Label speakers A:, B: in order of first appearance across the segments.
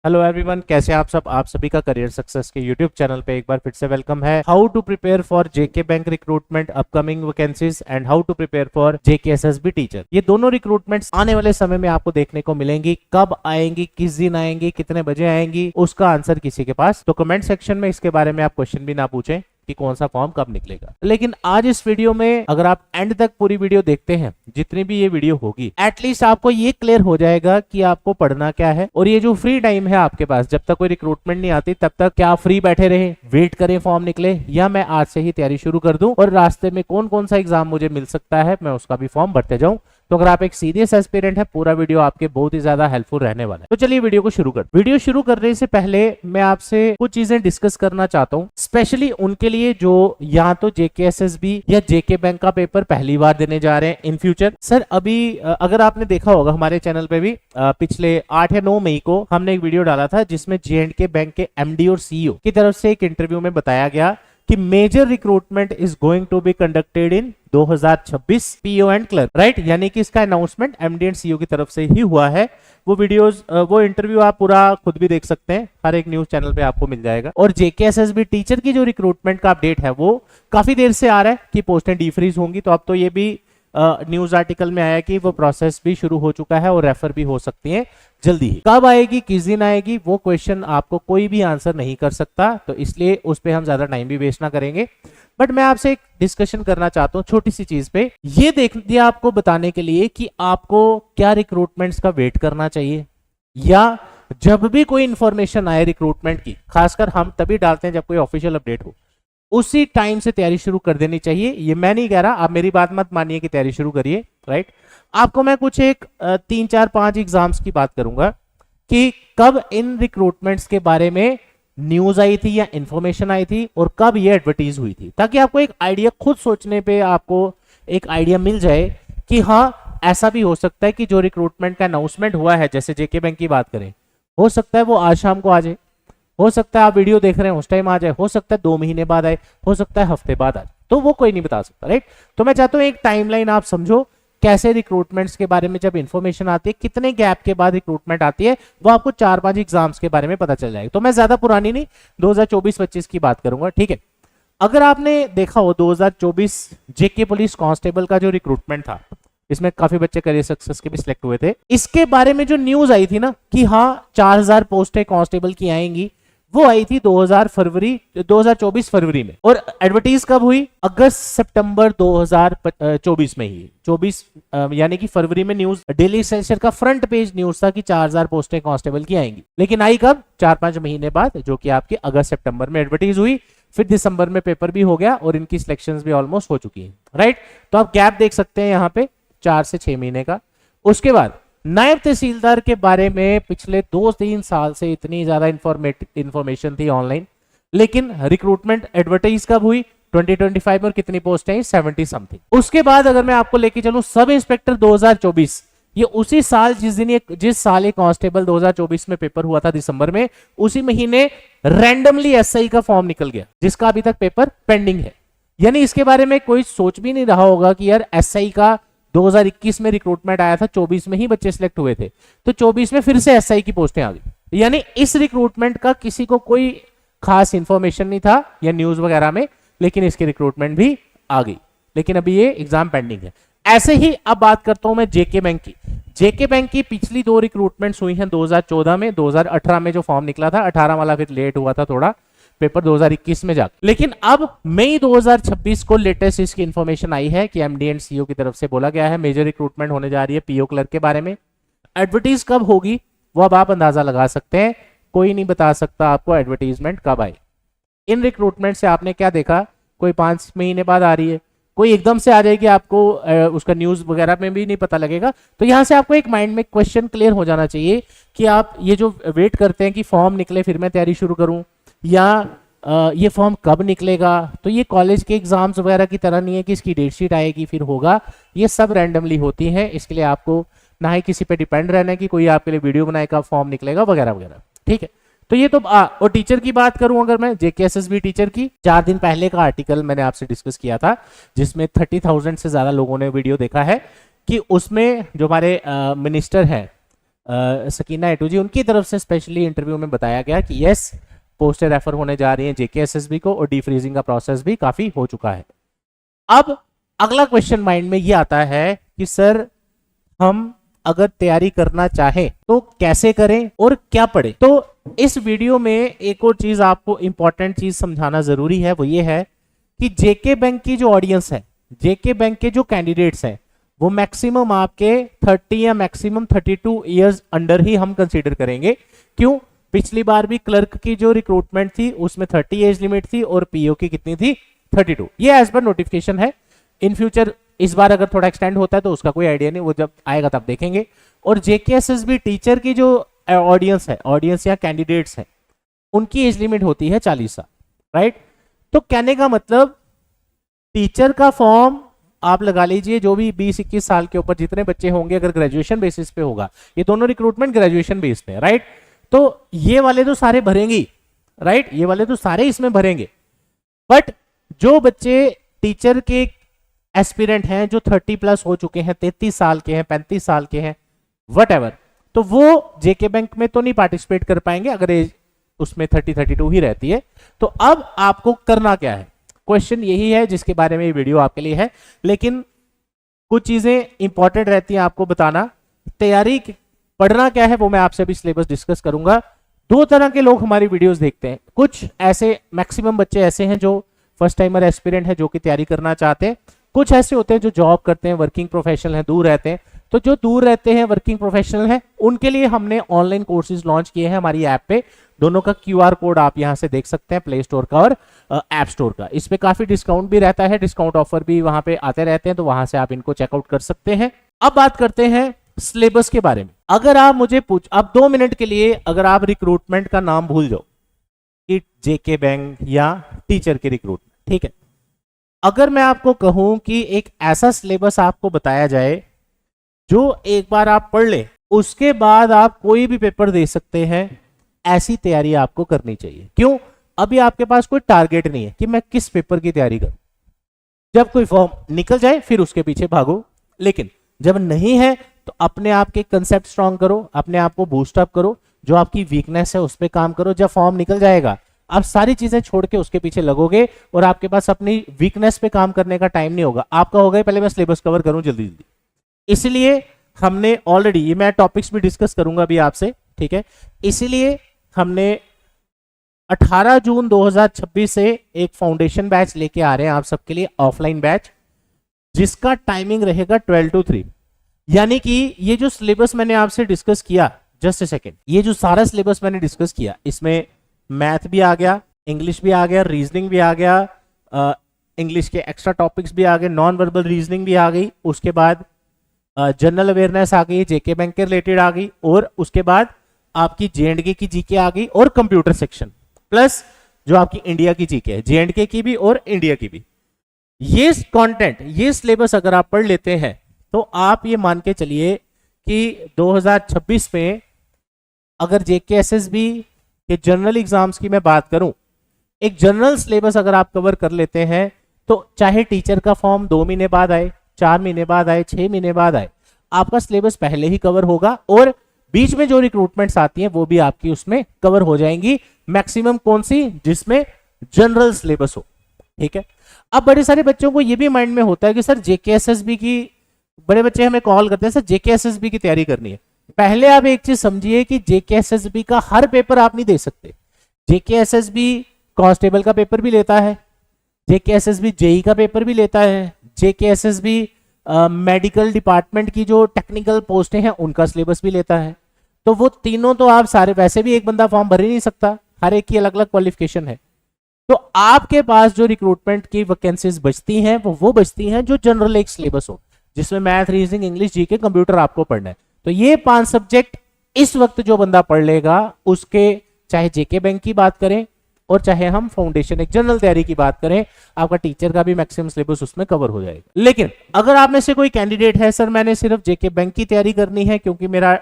A: Hello everyone, कैसे आप सब। आप सभी का करियर सक्सेस के यूट्यूब चैनल पे एक बार फिर से वेलकम है। How to prepare for JK bank recruitment upcoming vacancies and how to prepare for JK SSB teacher. ये दोनों रिक्रूटमेंट्स आने वाले समय में आपको देखने को मिलेंगी। कब आएंगी, किस दिन आएंगी, कितने बजे आएंगी, उसका आंसर किसी के पास तो कमेंट सेक्शन में इसके बारे में आप क्वेश्चन भी ना पूछें कि कौन सा फॉर्म कब निकलेगा। लेकिन आज इस वीडियो में अगर आप एंड तक पूरी वीडियो देखते हैं, जितनी भी ये वीडियो होगी, एटलीस्ट आपको ये क्लियर हो जाएगा कि आपको पढ़ना क्या है। और ये जो फ्री टाइम है आपके पास, जब तक कोई रिक्रूटमेंट नहीं आती तब तक क्या फ्री बैठे रहे, वेट करें फॉर्म निकले, या मैं आज से ही तैयारी शुरू कर दूं और रास्ते में कौन कौन सा एग्जाम मुझे मिल सकता है मैं उसका भी फॉर्म भरते जाऊं। तो अगर आप एक सीरियस एस्पिरेंट है, पूरा वीडियो आपके बहुत ही ज्यादा हेल्पफुल रहने वाला है। तो चलिए वीडियो को शुरू कर। वीडियो शुरू करने से पहले मैं आपसे कुछ चीजें डिस्कस करना चाहता हूं, स्पेशली उनके लिए जो या तो जेके एसएसबी या जेके बैंक का पेपर पहली बार देने जा रहे हैं इन फ्यूचर। सर अभी अगर आपने देखा होगा हमारे चैनल पे भी पिछले 8 या 9 मई को हमने एक वीडियो डाला था जिसमें जे&के बैंक के एमडी और सीईओ की तरफ से एक इंटरव्यू में बताया गया कि major recruitment is going to be conducted in 2026 PO and clerk, right. यानी कि इसका अनाउंसमेंट एमडी एंड सीईओ की तरफ से ही हुआ है। वो वीडियोस वो इंटरव्यू आप पूरा खुद भी देख सकते हैं, हर एक न्यूज चैनल पे आपको मिल जाएगा। और जेके एसएसबी टीचर की जो रिक्रूटमेंट का अपडेट है वो काफी देर से आ रहा है कि पोस्टें डीफ्रीज होंगी, तो अब तो ये भी न्यूज आर्टिकल में आया कि वो प्रोसेस भी शुरू हो चुका है और रेफर भी हो सकती है जल्दी ही। कब आएगी, किस दिन आएगी, वो क्वेश्चन आपको कोई भी आंसर नहीं कर सकता, तो इसलिए उस पर हम ज्यादा टाइम भी वेस्ट ना करेंगे। बट मैं आपसे एक डिस्कशन करना चाहता हूँ छोटी सी चीज पे, ये देख दिया आपको बताने के लिए कि आपको क्या रिक्रूटमेंट्स का वेट करना चाहिए, या जब भी कोई इंफॉर्मेशन आए रिक्रूटमेंट की, खासकर हम तभी डालते हैं जब कोई ऑफिशियल अपडेट हो, उसी टाइम से तैयारी शुरू कर देनी चाहिए। ये मैं नहीं कह रहा, आप मेरी बात मत मानिए कि तैयारी शुरू करिए, राइट। आपको मैं कुछ एक 3 4 5 एग्जाम्स की बात करूंगा कि कब इन रिक्रूटमेंट्स के बारे में न्यूज आई थी या इंफॉर्मेशन आई थी और कब ये एडवर्टीज हुई थी, ताकि आपको एक आइडिया, खुद सोचने पे आपको एक आइडिया मिल जाए कि हाँ ऐसा भी हो सकता है कि जो रिक्रूटमेंट का अनाउंसमेंट हुआ है, जैसे जेके बैंक की बात करें, हो सकता है वो आज शाम को आ जाए, हो सकता है आप वीडियो देख रहे हैं उस टाइम आ जाए, हो सकता है 2 महीने बाद आए, हो सकता है हफ्ते बाद आए, तो वो कोई नहीं बता सकता, राइट। तो मैं चाहता हूं एक टाइमलाइन आप समझो, कैसे रिक्रूटमेंट्स के बारे में जब इंफॉर्मेशन आती है, कितने गैप के बाद रिक्रूटमेंट आती है, वो आपको 4-5 एग्जाम्स के बारे में पता चल जाएगा। तो मैं ज्यादा पुरानी नहीं, 2024-25 की बात करूंगा, ठीक है। अगर आपने देखा हो 2024 जेके पुलिस कांस्टेबल का जो रिक्रूटमेंट था, इसमें काफी बच्चे करियर सक्सेस के भी सिलेक्ट हुए थे। इसके बारे में जो न्यूज आई थी ना कि हाँ 4000 पोस्टें कांस्टेबल की आएंगी, वो आई थी 2024 फरवरी में। और एडवर्टीज कब हुई? अगस्त सितंबर 2024 में ही, 24 यानी कि फरवरी में न्यूज, डेली एसेंशियल का फ्रंट पेज न्यूज था कि 4000 पोस्टें कांस्टेबल की आएंगी। लेकिन आई कब? 4-5 महीने बाद, जो कि आपकी अगस्त सितंबर में एडवर्टीज हुई, फिर दिसंबर में पेपर भी हो गया और इनकी सिलेक्शंस भी ऑलमोस्ट हो चुकी है, राइट। तो आप गैप देख सकते हैं यहाँ पे 4 से 6 महीने का। उसके बाद नायब तहसीलदार के बारे में पिछले 2-3 साल से इतनी ज्यादा इंफॉर्मेशन थी ऑनलाइन, लेकिन रिक्रूटमेंट एडवर्टाइज कब हुई? 2025 में। और कितनी पोस्ट है? 70 समथिंग। उसके बाद अगर मैं आपको लेके चलूं सब इंस्पेक्टर 2024, ये उसी साल जिस साल ये कांस्टेबल 2024 में पेपर हुआ था दिसंबर में, उसी महीने रैंडमली एसआई का फॉर्म निकल गया, जिसका अभी तक पेपर पेंडिंग है। यानी इसके बारे में कोई सोच भी नहीं रहा होगा कि यार एसआई का 2021 में रिक्रूटमेंट आया था, 24 में ही बच्चे सिलेक्ट हुए थे, तो 24 में फिर से एसआई की पोस्टें आ गई। यानी इस रिक्रूटमेंट का किसी को कोई खास इंफॉर्मेशन नहीं था या न्यूज वगैरह में, लेकिन इसकी रिक्रूटमेंट भी आ गई, लेकिन अभी ये एग्जाम पेंडिंग है। ऐसे ही अब बात करता हूं मैं जेके बैंक की। जेके बैंक की पिछली 2 रिक्रूटमेंट्स हुई हैं 2014 में, 2018 में जो फॉर्म निकला था, 18 वाला फिर लेट हुआ था थोड़ा, पेपर 2021 में जाकर। लेकिन अब मई 2026 को लेटेस्ट इसकी इंफॉर्मेशन आई है कि एमडी एंड सीईओ की तरफ से बोला गया है मेजर रिक्रूटमेंट होने जा रही है पीओ क्लर्क के बारे में। एडवर्टीज कब होगी वो अब आप अंदाजा लगा सकते हैं, कोई नहीं बता सकता आपको एडवर्टीजमेंट कब आए। इन रिक्रूटमेंट से आपने क्या देखा, कोई 5 महीने बाद आ रही है, कोई एकदम से आ जाएगी, आपको उसका न्यूज वगैरह में भी नहीं पता लगेगा। तो यहां से आपको एक माइंड में क्वेश्चन क्लियर हो जाना चाहिए कि आप ये जो वेट करते हैं कि फॉर्म निकले फिर मैं तैयारी शुरू करूं, या ये फॉर्म कब निकलेगा, तो ये कॉलेज के एग्जाम्स वगैरह की तरह नहीं है कि इसकी डेट शीट आएगी फिर होगा, ये सब रैंडमली होती है। इसके लिए आपको ना ही किसी पे डिपेंड रहना है कि कोई आपके लिए वीडियो बनाएगा, फॉर्म निकलेगा वगैरह वगैरह, ठीक है। तो ये तो और टीचर की बात करूं अगर मैं, जेके एसएसबी टीचर की, 4 दिन पहले का आर्टिकल मैंने आपसे डिस्कस किया था जिसमें 30,000 से ज्यादा लोगों ने वीडियो देखा है, कि उसमें जो हमारे मिनिस्टर हैं सकीना एटू जी, उनकी तरफ से स्पेशली इंटरव्यू में बताया गया कि यस पोस्टें रेफर होने जा रही हैं जेकेएसएसबी को और डीफ्रीजिंग का प्रोसेस भी काफी हो चुका है। अब अगला क्वेश्चन माइंड में ये आता है कि सर हम अगर तैयारी करना चाहें तो कैसे करें और क्या पढ़ें। तो इस वीडियो में एक और चीज आपको इंपॉर्टेंट चीज समझाना जरूरी है, वो ये है कि जेके बैंक की जो ऑडियंस है, जेके बैंक के जो कैंडिडेट्स हैं, वो मैक्सिमम आपके 30 या मैक्सिमम 32 इयर्स अंडर ही हम कंसीडर करेंगे। क्यों? पिछली बार भी क्लर्क की जो रिक्रूटमेंट थी उसमें 30 एज लिमिट थी और पीओ की कितनी थी? 32। ये एज पर नोटिफिकेशन है। इन फ्यूचर इस बार अगर थोड़ा एक्सटेंड होता है तो उसका कोई आइडिया नहीं, वो जब आएगा तब देखेंगे। और जेकेएसएसबी टीचर की जो ऑडियंस है, ऑडियंस या कैंडिडेट्स हैं, उनकी एज लिमिट होती है 40 साल, राइट। तो कहने का मतलब टीचर का फॉर्म आप लगा लीजिए, जो भी 20-21 साल के ऊपर जितने बच्चे होंगे, अगर ग्रेजुएशन बेसिस पे होगा, ये दोनों रिक्रूटमेंट ग्रेजुएशन बेस पे है, राइट। तो ये वाले तो सारे भरेंगे, राइट, ये वाले तो सारे इसमें भरेंगे। बट जो बच्चे टीचर के एस्पिरेंट हैं, जो 30 प्लस हो चुके हैं, 33 साल के हैं, 35 साल के हैं, व्हाटएवर, तो वो जेके बैंक में तो नहीं पार्टिसिपेट कर पाएंगे अगर एज उसमें 30-32 ही रहती है। तो अब आपको करना क्या है, क्वेश्चन यही है जिसके बारे में ये वीडियो आपके लिए है। लेकिन कुछ चीजें इंपॉर्टेंट रहती हैं आपको बताना। तैयारी पढ़ना क्या है वो मैं आपसे अभी सिलेबस डिस्कस करूंगा। दो तरह के लोग हमारी वीडियोस देखते हैं। कुछ ऐसे मैक्सिमम बच्चे ऐसे हैं जो फर्स्ट टाइमर एस्पिरेंट है, जो कि तैयारी करना चाहते हैं। कुछ ऐसे होते हैं जो जॉब करते हैं, वर्किंग प्रोफेशनल हैं, दूर रहते हैं। तो जो दूर रहते हैं, वर्किंग प्रोफेशनल हैं, उनके लिए हमने ऑनलाइन कोर्सेज लॉन्च किए हैं हमारी ऐप पे। दोनों का क्यूआर कोड आप यहां से देख सकते हैं, प्ले स्टोर का और ऐप स्टोर का। इस पे काफी डिस्काउंट भी रहता है, डिस्काउंट ऑफर भी वहां पे आते रहते हैं, तो वहां से आप इनको चेकआउट कर सकते हैं। अब बात करते हैं सिलेबस के बारे में। अगर आप मुझे अब 2 मिनट के लिए अगर आप रिक्रूटमेंट का नाम भूल जाओ कि जेके बैंक या टीचर की रिक्रूटमेंट, ठीक है। अगर मैं आपको कहूं कि एक ऐसा सिलेबस आपको बताया जाए जो एक बार आप पढ़ ले, उसके बाद आप कोई भी पेपर दे सकते हैं, ऐसी तैयारी आपको करनी चाहिए। क्यों? अभी आपके पास कोई टारगेट नहीं है कि मैं किस पेपर की तैयारी करूं। जब कोई फॉर्म निकल जाए फिर उसके पीछे भागो, लेकिन जब नहीं है तो अपने आप के कंसेप्ट स्ट्रांग करो, अपने आप को बूस्ट अप करो, जो आपकी वीकनेस है उस पर काम करो। जब फॉर्म निकल जाएगा आप सारी चीजें छोड़ के उसके पीछे लगोगे और आपके पास अपनी वीकनेस पे काम करने का टाइम नहीं होगा। आपका होगा पहले मैं सिलेबस कवर करूं जल्दी जल्दी। इसलिए हमने ऑलरेडी, ये मैं टॉपिक्स भी डिस्कस करूंगा अभी आपसे, ठीक है। इसीलिए हमने 18 जून 2026 से एक फाउंडेशन बैच लेके आ रहे हैं आप सबके लिए, ऑफलाइन बैच, जिसका टाइमिंग रहेगा 12 to 3। यानी कि ये जो सिलेबस मैंने आपसे डिस्कस किया, जस्ट ए सेकेंड, ये जो सारा सिलेबस मैंने डिस्कस किया, इसमें मैथ भी आ गया, इंग्लिश भी आ गया, रीजनिंग भी आ गया, इंग्लिश के एक्स्ट्रा टॉपिक्स भी आ गए, नॉन वर्बल रीजनिंग भी आ गई, उसके बाद जनरल अवेयरनेस आ गई, जेके बैंक के रिलेटेड आ गई, और उसके बाद आपकी जेएंडके की जीके आ गई और कंप्यूटर सेक्शन, प्लस जो आपकी इंडिया की जीके है, जेएंडके की भी और इंडिया की भी। ये कंटेंट, ये सिलेबस अगर आप पढ़ लेते हैं तो आप ये मान के चलिए कि 2026 में अगर जेकेएसएसबी के जनरल एग्जाम्स की मैं बात करूं, एक जनरल सिलेबस अगर आप कवर कर लेते हैं तो चाहे टीचर का फॉर्म 2 महीने बाद आए, 4 महीने बाद आए, 6 महीने बाद आए, आपका सिलेबस पहले ही कवर होगा और बीच में जो रिक्रूटमेंट्स आती हैं वो भी आपकी उसमें कवर हो जाएंगी। मैक्सिमम कौन सी? जिसमें जनरल सिलेबस हो, ठीक है। अब बड़े सारे बच्चों को ये भी माइंड में होता है कि सर जेकेएसएसबी की, बड़े बच्चे हमें कॉल करते हैं सर जेकेएसएसबी की तैयारी करनी है। पहले आप एक चीज समझिए कि जेकेएसएसबी का हर पेपर आप नहीं दे सकते। जेकेएसएसबी कांस्टेबल का पेपर भी लेता है, जेकेएसएसबी जेई का पेपर भी लेता है, जेकेएसएसबी मेडिकल डिपार्टमेंट की जो टेक्निकल पोस्टें हैं उनका सिलेबस भी लेता है। तो वो तीनों तो आप सारे, वैसे भी एक बंदा फॉर्म भर ही नहीं सकता, हर एक की अलग अलग क्वालिफिकेशन है। तो आपके पास जो रिक्रूटमेंट की वैकेंसीज बचती हैं वो बचती हैं जो जनरल एक सिलेबस हो, जिसमें math, reasoning, English, GK, computer आपको पढ़ना है। तो ये 5 सब्जेक्ट इस वक्त जो बंदा पढ़ लेगा, उसके चाहे जेके बैंक की बात करें और चाहे हम फाउंडेशन एक जनरल तैयारी की बात करें, आपका टीचर का भी मैक्सिमम सिलेबस उसमें कवर हो जाएगा। लेकिन अगर आप में से कोई कैंडिडेट है, सर मैंने सिर्फ जेके बैंक की तैयारी करनी है क्योंकि मेरा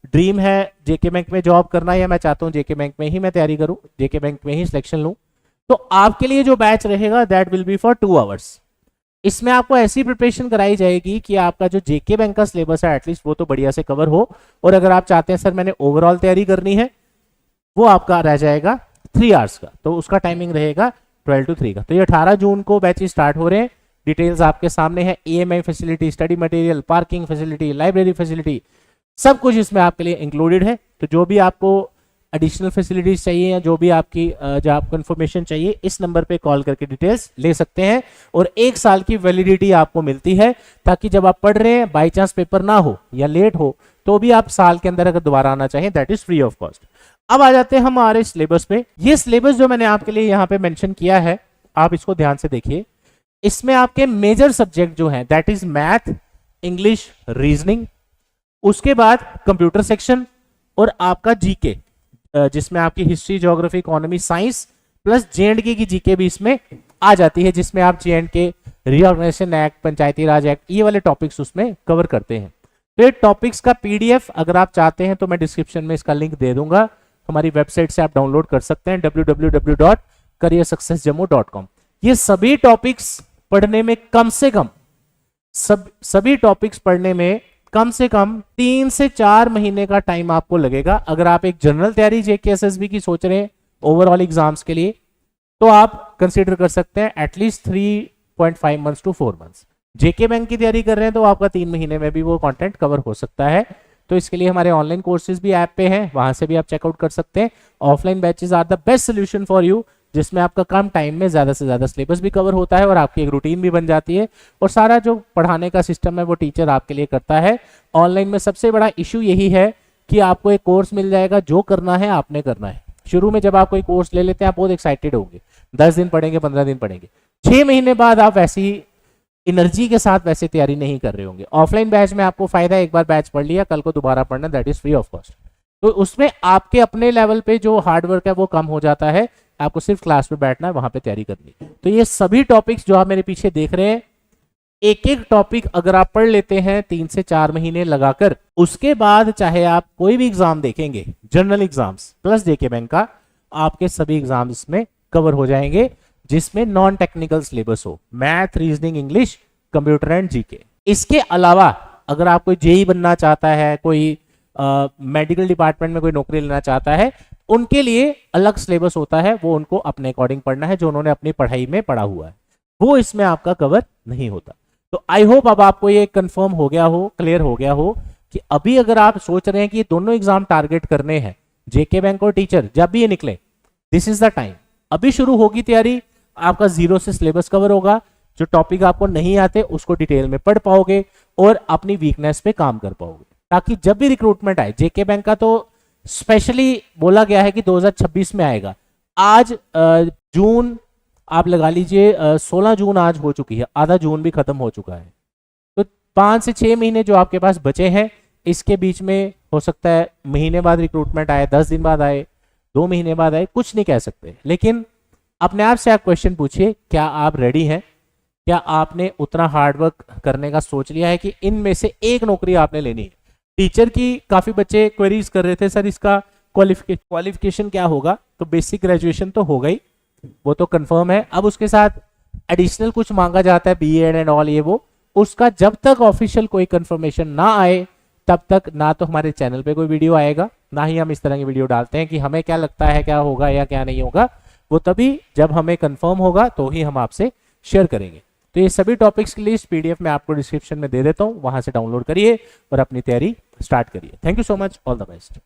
A: ड्रीम है जेके बैंक में जॉब करना, या मैं चाहता हूं जेके बैंक में ही मैं तैयारी करूं, जेके बैंक में ही सिलेक्शन लूं, तो आपके लिए जो बैच रहेगा that will be for 2 hours. इसमें आपको ऐसी प्रिपरेशन कराई जाएगी कि आपका जो जेके बैंक का सिलेबस है एटलीस्ट वो तो बढ़िया से कवर हो, और अगर आप चाहते हैं सर मैंने ओवरऑल तैयारी करनी है, वो आपका रह जाएगा 3 आवर्स का, तो उसका टाइमिंग रहेगा 12 to 3 का। तो ये 18 जून को बैचेस स्टार्ट हो रहे हैं। डिटेल्स आपके सामने है, EMI facility, study material, parking facility, library facility, सब कुछ इसमें आपके लिए इंक्लूडेड है। तो जो भी आपको एडिशनल फैसिलिटीज चाहिए या जो भी आपकी जो आपको इन्फॉर्मेशन चाहिए, इस नंबर पे कॉल करके डिटेल्स ले सकते हैं। और 1 साल की वैलिडिटी आपको मिलती है, ताकि जब आप पढ़ रहे हैं बाई चांस पेपर ना हो या लेट हो तो भी आप साल के अंदर अगर दोबारा आना चाहें that is free of cost. अब आ जाते हैं हमारे सिलेबस पे। ये सिलेबस जो मैंने आपके लिए यहाँ पे मेंशन किया है, आप इसको ध्यान से देखिए। इसमें आपके मेजर सब्जेक्ट जो हैं that is math, English, reasoning, उसके बाद कंप्यूटर सेक्शन और आपका जीके, जिसमें आपकी history, geography, economy, science plus J&K की जीके भी इसमें आ जाती है, जिसमें आप J&K रीऑर्गेनाइजेशन एक्ट, पंचायती राज एक्ट, ये वाले टॉपिक्स उसमें कवर करते हैं। तो ये टॉपिक्स का PDF अगर आप चाहते हैं तो मैं डिस्क्रिप्शन में इसका लिंक दे दूंगा, हमारी वेबसाइट से आप डाउनलोड कर सकते हैं www.careersuccessjammu.com। ये सभी टॉपिक्स पढ़ने में कम से कम सभी टॉपिक्स पढ़ने में कम से कम 3 से 4 महीने का टाइम आपको लगेगा। अगर आप एक जनरल तैयारी JK SSB की सोच रहे हैं ओवरऑल एग्जाम्स के लिए, तो आप कंसीडर कर सकते हैं at least 3.5 months to 4 months. JK bank की तैयारी कर रहे हैं तो आपका 3 महीने में भी वो कंटेंट कवर हो सकता है। तो इसके लिए हमारे ऑनलाइन कोर्सेज भी ऐप पे हैं, वहां से भी आप चेकआउट कर सकते हैं। Offline batches are the best solution for you, जिसमें आपका कम टाइम में ज्यादा से ज्यादा सिलेबस भी कवर होता है और आपकी एक रूटीन भी बन जाती है, और सारा जो पढ़ाने का सिस्टम है वो टीचर आपके लिए करता है। ऑनलाइन में सबसे बड़ा इशू यही है कि आपको एक कोर्स मिल जाएगा, जो करना है आपने करना है। शुरू में जब आप कोई कोर्स ले लेते हैं आप बहुत एक्साइटेड होंगे, 10 दिन पढ़ेंगे, 15 दिन पढ़ेंगे, 6 महीने बाद आप वैसी एनर्जी के साथ वैसे तैयारी नहीं कर रहे होंगे। ऑफलाइन बैच में आपको फायदा, एक बार बैच पढ़ लिया, कल को दोबारा पढ़ना, that is free of cost. तो उसमें आपके अपने लेवल पे जो हार्डवर्क है वो कम हो जाता है, आपको सिर्फ क्लास में बैठना है, वहां पे तैयारी करनी। तो ये सभी टॉपिक्स जो आप मेरे पीछे देख रहे हैं, एक एक टॉपिक अगर आप पढ़ लेते हैं 3 से 4 महीने लगाकर, उसके बाद चाहे आप कोई भी एग्जाम देखेंगे, general exams plus JK bank का, आपके सभी एग्जाम इसमें कवर हो जाएंगे, जिसमें नॉन टेक्निकल सिलेबस हो, math, reasoning, English, computer and GK. इसके अलावा अगर आप कोई JEE बनना चाहता है, कोई मेडिकल डिपार्टमेंट में कोई नौकरी लेना चाहता है, उनके लिए अलग सिलेबस होता है, वो उनको अपने अकॉर्डिंग पढ़ना है, जो उन्होंने अपनी पढ़ाई में पढ़ा हुआ है, वो इसमें आपका कवर नहीं होता। तो आई होप अब आपको ये कंफर्म हो गया हो, क्लियर हो गया हो कि अभी अगर आप सोच रहे हैं कि ये दोनों एग्जाम टारगेट करने हैं, JK बैंक और टीचर, जब भी ये निकले दिस इज द टाइम। अभी शुरू होगी तैयारी, आपका 0 से सिलेबस कवर होगा, जो टॉपिक आपको नहीं आते उसको डिटेल में पढ़ पाओगे और अपनी वीकनेस पे काम कर पाओगे, ताकि जब भी रिक्रूटमेंट आए, JK बैंक का तो स्पेशली बोला गया है कि 2026 में आएगा। आज जून आप लगा लीजिए, 16 जून आज हो चुकी है, आधा जून भी खत्म हो चुका है। तो 5 से 6 महीने जो आपके पास बचे हैं, इसके बीच में हो सकता है महीने बाद रिक्रूटमेंट आए, 10 दिन बाद आए, 2 महीने बाद आए, कुछ नहीं कह सकते। लेकिन अपने आप से आप क्वेश्चन पूछिए, क्या आप रेडी हैं? क्या आपने उतना हार्डवर्क करने का सोच लिया है कि इनमें से एक नौकरी आपने लेनी है? टीचर की काफी बच्चे क्वेरीज कर रहे थे, सर इसका क्वालिफिकेशन क्या होगा? तो बेसिक ग्रेजुएशन तो हो गई, वो तो कंफर्म है। अब उसके साथ एडिशनल कुछ मांगा जाता है, BEd एंड ऑल, ये वो, उसका जब तक ऑफिशियल कोई कंफर्मेशन ना आए तब तक ना तो हमारे चैनल पे कोई वीडियो आएगा, ना ही हम इस तरह की वीडियो डालते हैं कि हमें क्या लगता है क्या होगा या क्या नहीं होगा। वो तभी जब हमें कंफर्म होगा तो ही हम आपसे शेयर करेंगे। तो ये सभी टॉपिक्स की लिस्ट PDF में आपको डिस्क्रिप्शन में दे देता हूँ, वहां से डाउनलोड करिए और अपनी तैयारी स्टार्ट करिए। Thank you so much, all the best.